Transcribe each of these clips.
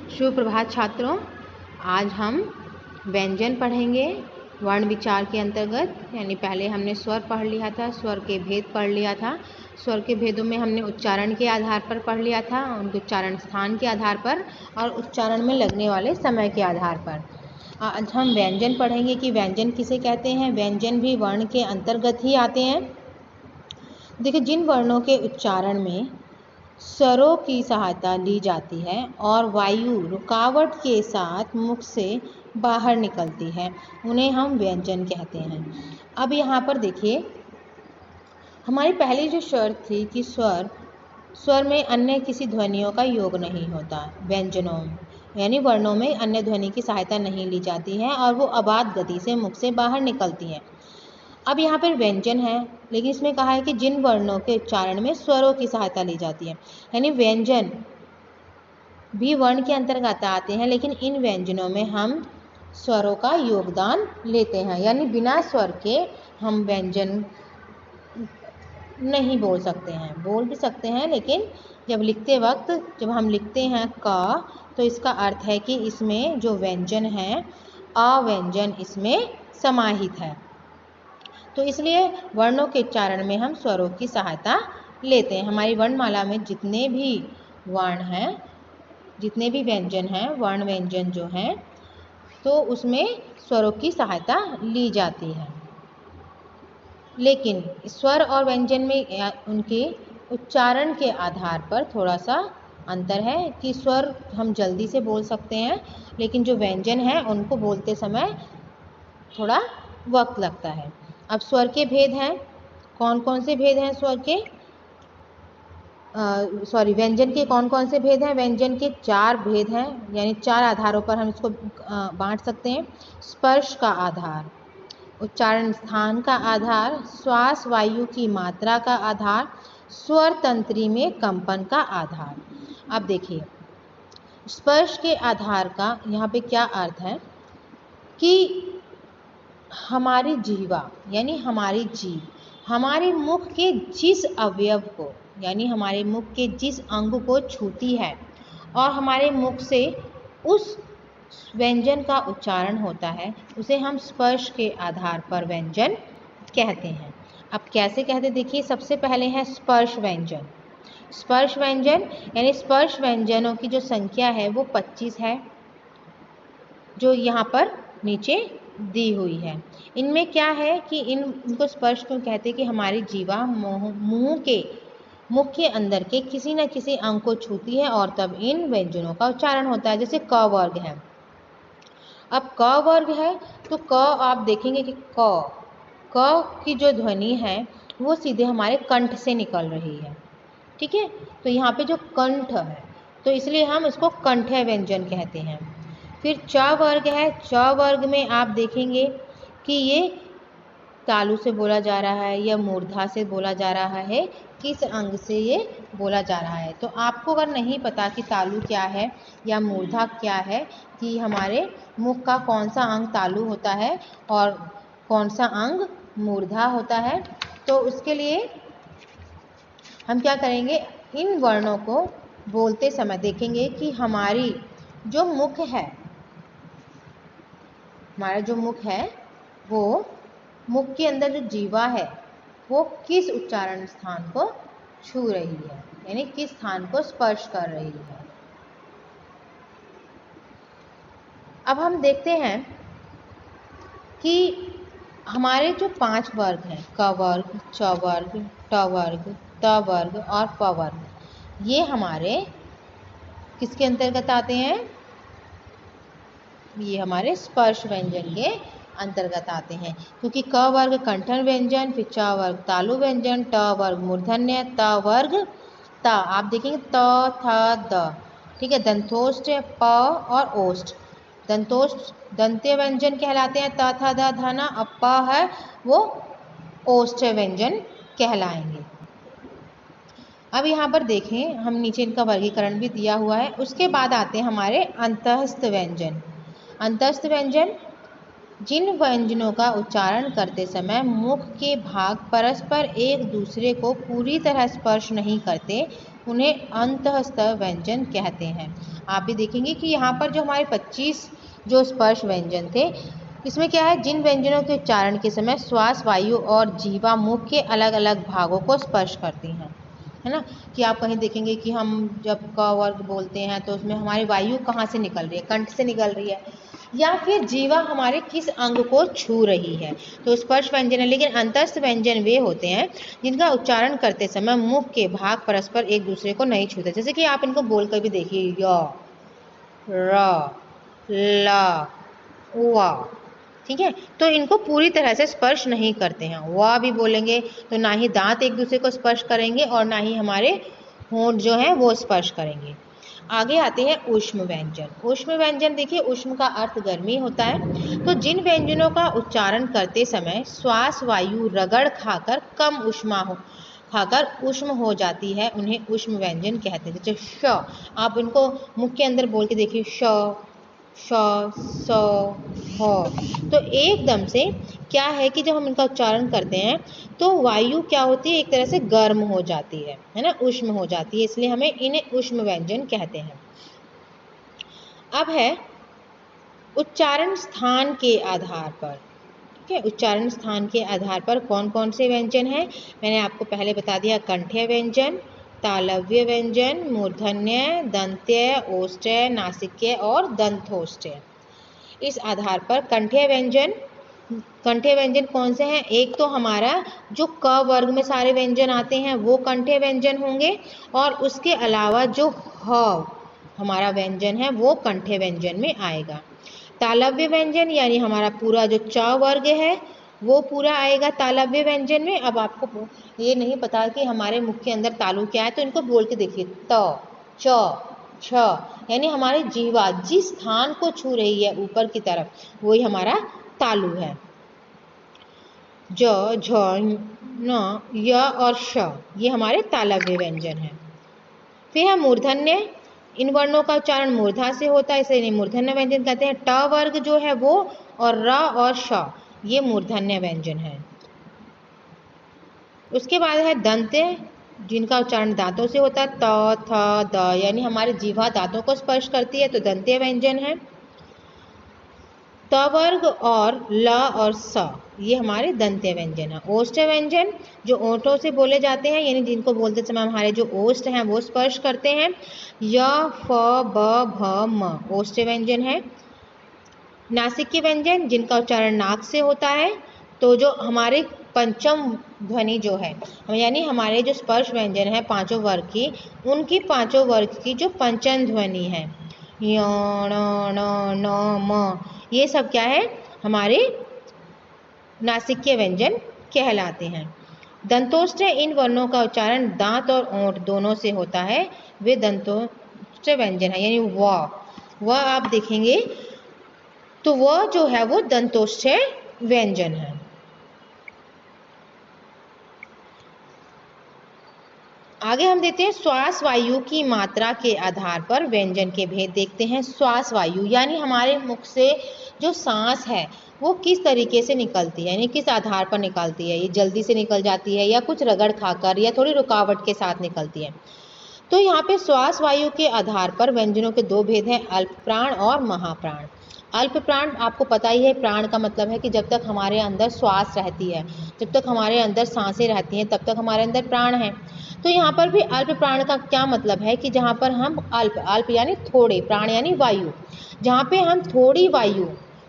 सुप्रभात छात्रों, आज हम व्यंजन पढ़ेंगे वर्ण विचार के अंतर्गत। यानी पहले हमने स्वर पढ़ लिया था, स्वर के भेद पढ़ लिया था। स्वर के भेदों में हमने उच्चारण के आधार पर पढ़ लिया था, उनके उच्चारण स्थान के आधार पर और उच्चारण में लगने वाले समय के आधार पर। आज हम व्यंजन पढ़ेंगे कि व्यंजन किसे कहते हैं। व्यंजन भी वर्ण के अंतर्गत ही आते हैं। देखिए, जिन वर्णों के उच्चारण में स्वरों की सहायता ली जाती है और वायु रुकावट के साथ मुख से बाहर निकलती है, उन्हें हम व्यंजन कहते हैं। अब यहाँ पर देखिए, हमारी पहली जो शर्त थी कि स्वर में अन्य किसी ध्वनियों का योग नहीं होता। व्यंजनों यानी वर्णों में अन्य ध्वनि की सहायता नहीं ली जाती है और वो अबाध गति से मुख से बाहर निकलती हैं। अब यहाँ पर व्यंजन है, लेकिन इसमें कहा है कि जिन वर्णों के उच्चारण में स्वरों की सहायता ली जाती है, यानी व्यंजन भी वर्ण के अंतर्गत आते हैं, लेकिन इन व्यंजनों में हम स्वरों का योगदान लेते हैं। यानी बिना स्वर के हम व्यंजन नहीं बोल सकते हैं। बोल भी सकते हैं, लेकिन जब लिखते वक्त जब हम लिखते हैं क, तो इसका अर्थ है कि इसमें जो व्यंजन है अव्यंजन इसमें समाहित है। तो इसलिए वर्णों के उच्चारण में हम स्वरों की सहायता लेते हैं। हमारी वर्णमाला में जितने भी वर्ण हैं, जितने भी व्यंजन हैं, वर्ण व्यंजन जो हैं, तो उसमें स्वरों की सहायता ली जाती है। लेकिन स्वर और व्यंजन में उनके उच्चारण के आधार पर थोड़ा सा अंतर है कि स्वर हम जल्दी से बोल सकते हैं, लेकिन जो व्यंजन है उनको बोलते समय थोड़ा वक्त लगता है। अब स्वर के भेद हैं, कौन कौन से भेद हैं स्वर के? व्यंजन के कौन कौन से भेद हैं? व्यंजन के 4 भेद हैं, यानी 4 आधारों पर हम इसको बांट सकते हैं। स्पर्श का आधार, उच्चारण स्थान का आधार, श्वास वायु की मात्रा का आधार, स्वर तंत्री में कंपन का आधार। अब देखिए, स्पर्श के आधार का यहाँ पे क्या अर्थ है कि हमारी जीवा यानी हमारी जीभ हमारे मुख के जिस अवयव को यानी हमारे मुख के जिस अंग को छूती है और हमारे मुख से उस व्यंजन का उच्चारण होता है, उसे हम स्पर्श के आधार पर व्यंजन कहते हैं। अब कैसे कहते, देखिए, सबसे पहले है स्पर्श व्यंजन। स्पर्श व्यंजन यानी स्पर्श व्यंजनों की जो संख्या है वो 25 है, जो यहाँ पर नीचे दी हुई है। इनमें क्या है कि इनको स्पर्श क्यों कहते हैं कि हमारी जीवा मुख के अंदर के किसी न किसी अंग को छूती है और तब इन व्यंजनों का उच्चारण होता है। जैसे क वर्ग है, अब क वर्ग है तो क आप देखेंगे कि क की जो ध्वनि है वो सीधे हमारे कंठ से निकल रही है। ठीक है, तो यहाँ पे जो कंठ है तो इसलिए हम इसको कंठ्य व्यंजन कहते हैं। फिर च वर्ग है, च वर्ग में आप देखेंगे कि ये तालु से बोला जा रहा है या मूर्धा से बोला जा रहा है, किस अंग से ये बोला जा रहा है। तो आपको अगर नहीं पता कि तालु क्या है या मूर्धा क्या है, कि हमारे मुख का कौन सा अंग तालु होता है और कौन सा अंग मूर्धा होता है, तो उसके लिए हम क्या करेंगे, इन वर्णों को बोलते समय देखेंगे कि हमारी जो मुख है, हमारा जो मुख है वो मुख के अंदर जो जीवा है वो किस उच्चारण स्थान को छू रही है, यानी किस स्थान को स्पर्श कर रही है। अब हम देखते हैं कि हमारे जो 5 वर्ग हैं, क वर्ग, च वर्ग, ट वर्ग, त वर्ग और प वर्ग, ये हमारे किसके अंतर्गत आते हैं? ये हमारे स्पर्श व्यंजन के अंतर्गत आते हैं, क्योंकि क वर्ग कंठन व्यंजन, फिर च वर्ग तालु व्यंजन, ट वर्ग मूर्धन्य, त वर्ग त आप देखेंगे त थ द, ठीक है, दंतोष्ठ प और ओष्ठ, दंतोष्ठ दंत्य व्यंजन कहलाते हैं, त थ द ध न। अब प है वो ओष्ठ व्यंजन कहलाएंगे। अब यहाँ पर देखें, हम नीचे इनका वर्गीकरण भी दिया हुआ है। उसके बाद आते हैं हमारे अंतःस्थ व्यंजन। अंतःस्थ व्यंजन जिन व्यंजनों का उच्चारण करते समय मुख के भाग परस्पर एक दूसरे को पूरी तरह स्पर्श नहीं करते, उन्हें अंतःस्थ व्यंजन कहते हैं। आप भी देखेंगे कि यहाँ पर जो हमारे 25 जो स्पर्श व्यंजन थे, इसमें क्या है, जिन व्यंजनों के उच्चारण के समय श्वास वायु और जीवा मुख के अलग अलग भागों को स्पर्श करती हैं, है ना। कि आप कहीं देखेंगे कि हम जब क वर्ग बोलते हैं तो उसमें हमारी वायु कहाँ से निकल रही है, कंठ से निकल रही है, या फिर जीवा हमारे किस अंग को छू रही है, तो स्पर्श व्यंजन है। लेकिन अंतस्थ व्यंजन वे होते हैं जिनका उच्चारण करते समय मुख के भाग परस्पर एक दूसरे को नहीं छूते। जैसे कि आप इनको बोलकर भी देखिए, य, र, ल, व, ठीक है, तो इनको पूरी तरह से स्पर्श नहीं करते हैं। व भी बोलेंगे तो ना ही दांत एक दूसरे को स्पर्श करेंगे और ना ही हमारे होंठ जो है वो स्पर्श करेंगे। आगे आते हैं ऊष्म व्यंजन। ऊष्म व्यंजन देखिए, ऊष्म का अर्थ गर्मी होता है। तो जिन व्यंजनों का उच्चारण करते समय श्वास वायु रगड़ खाकर कम खाकर उष्म हो जाती है, उन्हें ऊष्म व्यंजन कहते हैं। जैसे श, आप इनको मुख के अंदर बोल के देखिए, श, श, स, ह, तो एकदम से क्या है कि जब हम इनका उच्चारण करते हैं तो वायु क्या होती है, एक तरह से गर्म हो जाती है ना, उष्म हो जाती है, इसलिए हमें इन्हें ऊष्म व्यंजन कहते हैं। अब है उच्चारण स्थान के आधार पर, ठीक है, उच्चारण स्थान के आधार पर कौन कौन से व्यंजन हैं, मैंने आपको पहले बता दिया। कंठ्य व्यंजन, तालव्य व्यंजन, मूर्धन्य, दंत्य, ओष्ठ्य, नासिक्य और दंथोष्ठ्य। इस आधार पर कंठ्य व्यंजन कौन से हैं, एक तो हमारा जो क वर्ग में सारे व्यंजन आते हैं वो कंठ्य व्यंजन होंगे, और उसके अलावा जो ह हमारा व्यंजन है वो कंठ्य व्यंजन में आएगा। तालव्य व्यंजन यानी हमारा पूरा जो च वर्ग है वो पूरा आएगा तालव्य व्यंजन में। अब आपको ये नहीं पता कि हमारे मुख के अंदर तालु क्या है, तो इनको बोल के देखिए, त, च, छ, यानी हमारी जीवा जिस स्थान को छू रही है ऊपर की तरफ वही हमारा तालु है। ज, झ, न, य और श ये हमारे तालव्य व्यंजन हैं। फिर है मूर्धन्य, इन वर्णों का उच्चारण मूर्धा से होता है, इसे इन्हें मूर्धन्य व्यंजन कहते हैं। ट वर्ग जो है वो और र और श ये मूर्धन्य व्यंजन है। उसके बाद है दंत्य, जिनका उच्चारण दांतों से होता है, त, थ, द, यानी हमारी जीवा दांतों को स्पर्श करती है तो दंत्य व्यंजन है। त वर्ग और ल और स ये हमारे दंत्य व्यंजन है। ओष्ठ्य व्यंजन जो ओंठों से बोले जाते हैं, यानी जिनको बोलते समय हमारे जो ओष्ठ हैं वो स्पर्श करते हैं। य, फ, ब, भ, म ओष्ठ्य व्यंजन है। नासिक्य व्यंजन जिनका उच्चारण नाक से होता है, तो जो हमारे पंचम ध्वनि जो है, यानी हमारे जो स्पर्श व्यंजन है पांचों वर्ग की, उनकी पांचों वर्ग की जो पंचम ध्वनि है, य, ण, न, म, ये सब क्या है, हमारे नासिक्य व्यंजन कहलाते हैं। दंतोष्ठ्य, इन वर्णों का उच्चारण दांत और ओंठ दोनों से होता है, वे दंतोष्ठ्य व्यंजन है। यानी व आप देखेंगे तो वह जो है वो दंतोष्ठ्य व्यंजन है। आगे हम देते हैं श्वास वायु की मात्रा के आधार पर व्यंजन के भेद देखते हैं। श्वास वायु यानी हमारे मुख से जो सांस है वो किस तरीके से निकलती है, यानी किस आधार पर निकलती है, ये जल्दी से निकल जाती है या कुछ रगड़ खाकर या थोड़ी रुकावट के साथ निकलती है। तो यहाँ पे श्वास वायु के आधार पर व्यंजनों के दो भेद हैं, अल्प प्राण और महाप्राण। अल्प प्राण आपको पता ही है, प्राण का मतलब है कि जब तक हमारे अंदर श्वास रहती है, जब तक हमारे अंदर सांसें रहती हैं, तब तक हमारे अंदर प्राण है। तो यहाँ पर भी अल्प प्राण का क्या मतलब है कि जहाँ पर हम अल्प यानी थोड़े, प्राण यानी वायु, जहाँ पे हम थोड़ी वायु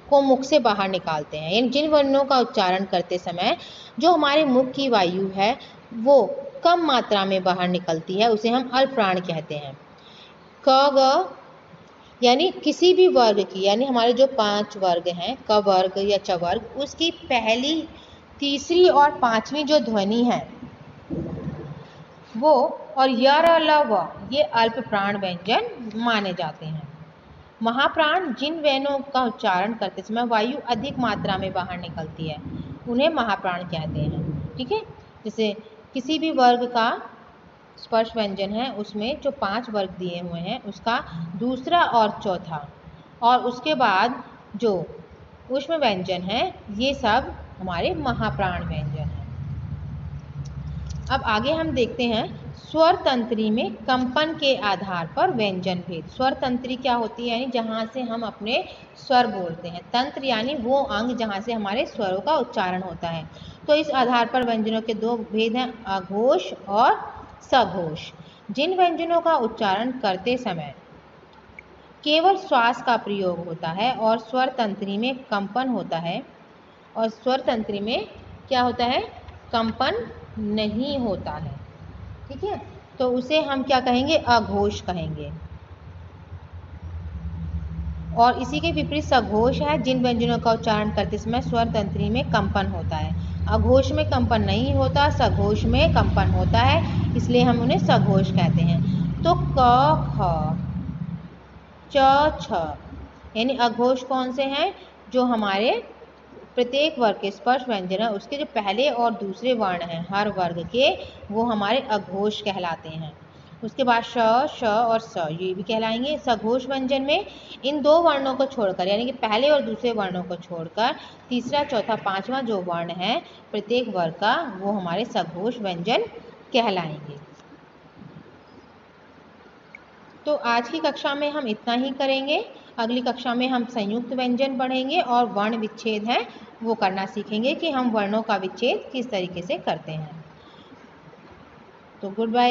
को मुख से बाहर निकालते हैं, यानी जिन वर्णों का उच्चारण करते समय जो हमारे मुख की वायु है वो कम मात्रा में बाहर निकलती है, उसे हम अल्प प्राण कहते हैं। क, ग यानी किसी भी वर्ग की, यानी हमारे जो 5 वर्ग हैं, क वर्ग या च वर्ग, उसकी पहली, तीसरी और पांचवी जो ध्वनि है वो, और य, र, ल, व ये अल्प प्राण व्यंजन माने जाते हैं। महाप्राण, जिन व्यंजनों का उच्चारण करते समय वायु अधिक मात्रा में बाहर निकलती है उन्हें महाप्राण कहते हैं। ठीक है, जैसे किसी भी वर्ग का स्पर्श व्यंजन है उसमें जो 5 वर्ग दिए हुए हैं उसका दूसरा और चौथा और उसके बाद जो ऊष्म व्यंजन है ये सब हमारे महाप्राण व्यंजन हैं। अब आगे हम देखते हैं स्वर तंत्री में कंपन के आधार पर व्यंजन भेद। स्वर तंत्री क्या होती है, यानी जहाँ से हम अपने स्वर बोलते हैं। तंत्र यानी वो अंग जहाँ से हमारे स्वरों का उच्चारण होता है। तो इस आधार पर व्यंजनों के दो भेद हैं, अघोष और सघोष। जिन व्यंजनों का उच्चारण करते समय केवल श्वास का प्रयोग होता है और स्वर तंत्री में कंपन होता है, और स्वर तंत्री में क्या होता है, कंपन नहीं होता है, ठीक है, तो उसे हम क्या कहेंगे, अघोष कहेंगे। और इसी के विपरीत सघोष है, जिन व्यंजनों का उच्चारण करते समय स्वर तंत्री में कंपन होता है। अघोष में कंपन नहीं होता, सघोष में कंपन होता है, इसलिए हम उन्हें सघोष कहते हैं। तो क ख च छ यानी अघोष कौन से हैं, जो हमारे प्रत्येक वर्ग के स्पर्श व्यंजन है उसके जो पहले और दूसरे वर्ण हैं हर वर्ग के, वो हमारे अघोष कहलाते हैं। उसके बाद श, श और स ये भी कहलाएंगे। सघोष व्यंजन में इन दो वर्णों को छोड़कर, यानी कि पहले और दूसरे वर्णों को छोड़कर तीसरा, चौथा, पांचवा जो वर्ण है प्रत्येक वर्ग का, वो हमारे सघोष व्यंजन कहलाएंगे। तो आज की कक्षा में हम इतना ही करेंगे। अगली कक्षा में हम संयुक्त व्यंजन पढ़ेंगे और वर्ण विच्छेद है वो करना सीखेंगे कि हम वर्णों का विच्छेद किस तरीके से करते हैं। तो गुड बाय।